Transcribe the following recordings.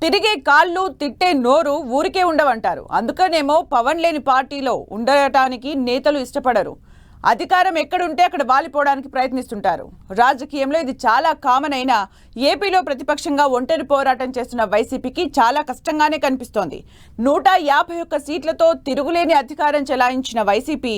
తిరిగే కాళ్ళు తిట్టే నోరు ఊరికే ఉండవంటారు. అందుకనేమో పవన్ లేని పార్టీలో ఉండటానికి నేతలు ఇష్టపడరు. అధికారం ఎక్కడుంటే అక్కడ వాలిపోవడానికి ప్రయత్నిస్తుంటారు. రాజకీయంలో ఇది చాలా కామన్ అయినా ఏపీలో ప్రతిపక్షంగా ఒంటరి పోరాటం చేస్తున్న వైసీపీకి చాలా కష్టంగానే కనిపిస్తోంది. 151 సీట్లతో తిరుగులేని అధికారం చెలాయించిన వైసీపీ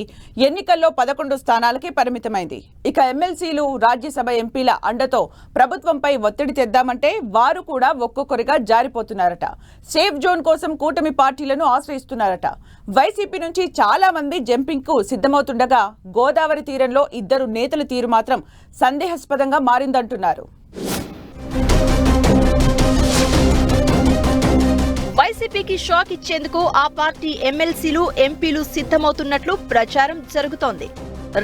ఎన్నికల్లో 11 స్థానాలకే పరిమితమైంది. ఇక ఎమ్మెల్సీలు, రాజ్యసభ ఎంపీల అండతో ప్రభుత్వంపై ఒత్తిడి తెద్దామంటే వారు కూడా ఒక్కొక్కరిగా జారిపోతున్నారట. సేఫ్ జోన్ కోసం కూటమి పార్టీలను ఆశ్రయిస్తున్నారట. వైసీపీ నుంచి చాలా మంది జంపింగ్ కు సిద్ధమవుతుండగా గోదావరి తీరంలో 2 నేతల తీరు మాత్రం సందేహాస్పదంగా మారిందంటున్నారు. వైసీపీకి షాక్ ఇచ్చేందుకు ఆ పార్టీ ఎమ్మెల్సీలు, ఎంపీలు సిద్ధమవుతున్నట్లు ప్రచారం జరుగుతోంది.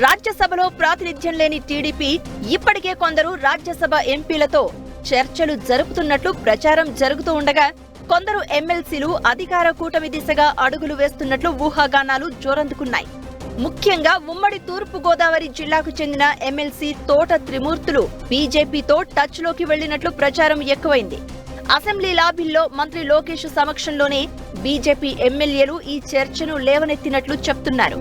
రాజ్యసభలో ప్రాతినిధ్యం లేని టీడీపీ ఇప్పటికే కొందరు రాజ్యసభ ఎంపీలతో చర్చలు జరుపుతున్నట్లు ప్రచారం జరుగుతూ ఉండగా, కొందరు ఎమ్మెల్సీలు అధికార కూటమి దిశగా అడుగులు వేస్తున్నట్లు ఊహాగానాలు జోరందుకున్నాయి. ముఖ్యంగా ఉమ్మడి తూర్పు గోదావరి జిల్లాకు చెందిన ఎమ్మెల్సీ తోట త్రిమూర్తులు బీజేపీతో టచ్ లోకి వెళ్లినట్లు ప్రచారం ఎక్కువైంది. అసెంబ్లీ లాబీల్లో మంత్రి లోకేష్ సమక్షంలోనే బీజేపీ ఎమ్మెల్యేలు ఈ చర్చను లేవనెత్తినట్లు చెప్తున్నారు.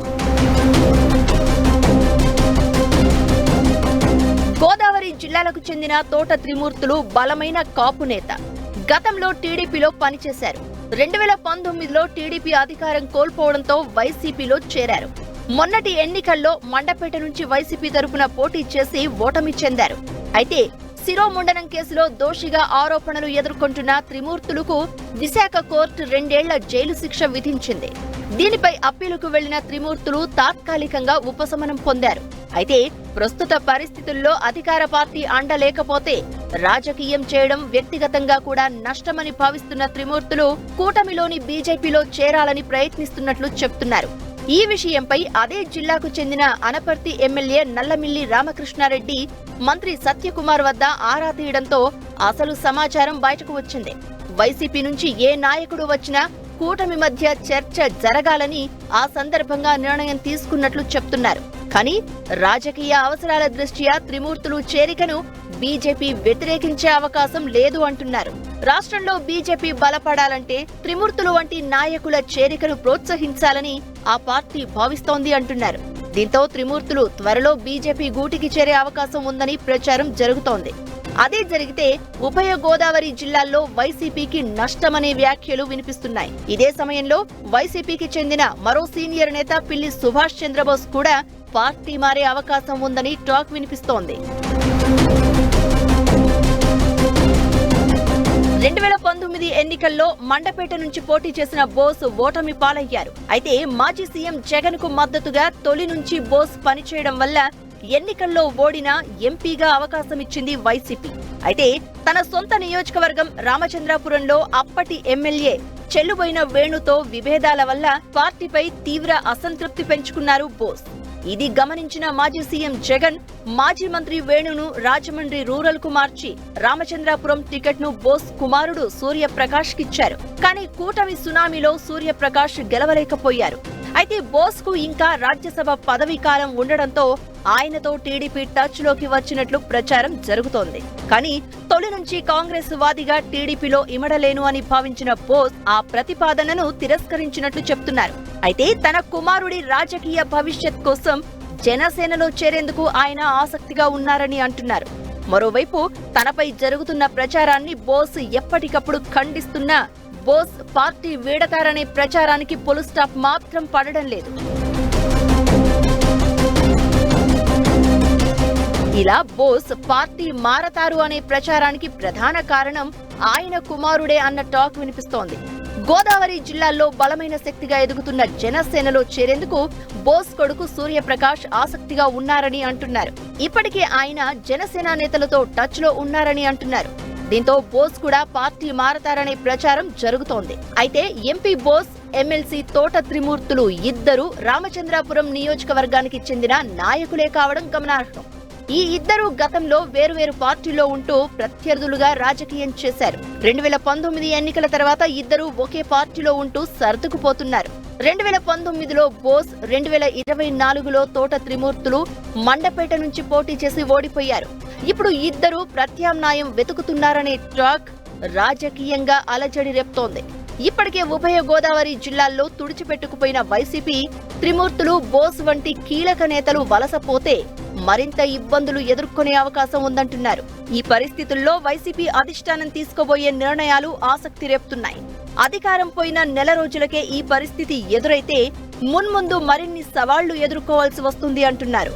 గోదావరి జిల్లాలకు చెందిన తోట త్రిమూర్తులు బలమైన కాపు నేత. గతంలో టీడీపీలో పనిచేశారు. 2019లో టీడీపీ అధికారం కోల్పోవడంతో వైసీపీలో చేరారు. మొన్నటి ఎన్నికల్లో మండపేట నుంచి వైసీపీ తరపున పోటీ చేసి ఓటమి చెందారు. అయితే శిరోముండనం కేసులో దోషిగా ఆరోపణలు ఎదుర్కొంటున్న త్రిమూర్తులకు విశాఖ కోర్టు 2 ఏళ్ల జైలు శిక్ష విధించింది. దీనిపై అప్పీలుకు వెళ్లిన త్రిమూర్తులు తాత్కాలికంగా ఉపశమనం పొందారు. అయితే ప్రస్తుత పరిస్థితుల్లో అధికార పార్టీ అండ లేకపోతే రాజకీయం చేయడం వ్యక్తిగతంగా కూడా నష్టమని భావిస్తున్న త్రిమూర్తులు కూటమిలోని బీజేపీలో చేరాలని ప్రయత్నిస్తున్నట్లు చెప్తున్నారు. ఈ విషయంపై అదే జిల్లాకు చెందిన అనపర్తి ఎమ్మెల్యే నల్లమిల్లి రామకృష్ణారెడ్డి మంత్రి సత్యకుమార్ వద్ద ఆరా తీయడంతో అసలు సమాచారం బయటకు వచ్చింది. వైసీపీ నుంచి ఏ నాయకుడు వచ్చినా కూటమి మధ్య చర్చ జరగాలని ఆ సందర్భంగా నిర్ణయం తీసుకున్నట్లు చెప్తున్నారు. కానీ రాజకీయ అవసరాల దృష్ట్యా త్రిమూర్తులు చేరికను బీజేపీ వ్యతిరేకించే అవకాశం లేదు అంటున్నారు. రాష్ట్రంలో బీజేపీ బలపడాలంటే త్రిమూర్తులు వంటి నాయకుల చేరికను ప్రోత్సహించాలని ఆ పార్టీ భావిస్తోంది అంటున్నారు. దీంతో త్రిమూర్తులు త్వరలో బీజేపీ గూటికి చేరే అవకాశం ఉందని ప్రచారం జరుగుతోంది. అదే జరిగితే ఉభయ గోదావరి జిల్లాల్లో వైసీపీకి నష్టమనే వ్యాఖ్యలు వినిపిస్తున్నాయి. ఇదే సమయంలో వైసీపీకి చెందిన మరో సీనియర్ నేత పిల్లి సుభాష్ చంద్రబోస్ కూడా పార్టీ మారే అవకాశం ఉందని టాక్ వినిపిస్తోంది. 2019 ఎన్నికల్లో మండపేట నుంచి పోటీ చేసిన బోస్ ఓటమి పాలయ్యారు. అయితే మాజీ సీఎం జగన్ కు మద్దతుగా తొలి నుంచి బోస్ పనిచేయడం వల్ల ఎన్నికల్లో ఓడినా ఎంపీగా అవకాశం ఇచ్చింది వైసీపీ. అయితే తన సొంత నియోజకవర్గం రామచంద్రాపురంలో అప్పటి ఎమ్మెల్యే చెల్లుబోయిన వేణుతో విభేదాల వల్ల పార్టీపై తీవ్ర అసంతృప్తి పెంచుకున్నారు బోస్. ఇది గమనించిన మాజీ సీఎం జగన్ మాజీ మంత్రి వేణును రాజమండ్రి రూరల్ కు మార్చి రామచంద్రాపురం టికెట్ ను బోస్ కుమారుడు సూర్యప్రకాష్ కిచ్చారు. కానీ కూటమి సునామీలో సూర్యప్రకాష్ గెలవలేకపోయారు. అయితే బోస్ కు ఇంకా రాజ్యసభ పదవీ కాలం ఉండడంతో ఆయనతో టీడీపీ టచ్ లోకి వచ్చినట్లు ప్రచారం జరుగుతోంది. కానీ తొలి నుంచి కాంగ్రెస్ వాదిగా టీడీపీలో ఇమడలేను అని భావించిన బోస్ ఆ ప్రతిపాదనను తిరస్కరించినట్లు చెప్తున్నారు. అయితే తన కుమారుడి రాజకీయ భవిష్యత్ కోసం జనసేనలో చేరేందుకు ఆయన ఆసక్తిగా ఉన్నారని అంటున్నారు. మరోవైపు తనపై జరుగుతున్న ప్రచారాన్ని బోస్ ఎప్పటికప్పుడు ఖండిస్తున్నా బోస్ పార్టీ వీడతారనే ప్రచారానికి ఫుల్ స్టాప్ మాత్రం పడడం లేదు. ఇలా బోస్ పార్టీ మారతారు అనే ప్రచారానికి ప్రధాన కారణం ఆయన కుమారుడే అన్న టాక్ వినిపిస్తోంది. గోదావరి జిల్లాల్లో బలమైన శక్తిగా ఎదుగుతున్న జనసేనలో చేరేందుకు బోస్ కొడుకు సూర్యప్రకాష్ ఆసక్తిగా ఉన్నారని అంటున్నారు. ఇప్పటికే ఆయన జనసేన నేతలతో టచ్ లో ఉన్నారని అంటున్నారు. దీంతో బోస్ కూడా పార్టీ మారతారనే ప్రచారం జరుగుతోంది. అయితే ఎంపీ బోస్, ఎమ్మెల్సీ తోట త్రిమూర్తులు ఇద్దరు రామచంద్రాపురం నియోజకవర్గానికి చెందిన నాయకులే కావడం గమనార్హం. ఈ ఇద్దరు గతంలో వేరువేరు పార్టీలో ఉంటూ ప్రత్యర్థులుగా రాజకీయం చేశారు. 2019 ఎన్నికల తర్వాత ఇద్దరు ఒకే పార్టీలో ఉంటూ సర్దుకుపోతున్నారు. 2019లో బోస్, 2024లో తోట త్రిమూర్తులు మండపేట నుంచి పోటీ చేసి ఓడిపోయారు. ఇప్పుడు ఇద్దరు ప్రత్యామ్నాయం వెతుకుతున్నారనే టాక్ రాజకీయంగా అలజడి రేపుతోంది. ఇప్పటికే ఉభయ గోదావరి జిల్లాల్లో తుడిచిపెట్టుకుపోయిన వైసీపీ త్రిమూర్తులు, బోస్ వంటి కీలక నేతలు వలసపోతే మరింత ఇబ్బందులు ఎదుర్కొనే అవకాశం ఉందంటున్నారు. ఈ పరిస్థితుల్లో వైసీపీ అధిష్టానం తీసుకోబోయే నిర్ణయాలు ఆసక్తి రేపుతున్నాయి. అధికారం పోయిన నెల రోజులకే ఈ పరిస్థితి ఎదురైతే మున్ముందు మరిన్ని సవాళ్లు ఎదుర్కోవాల్సి వస్తుంది అంటున్నారు.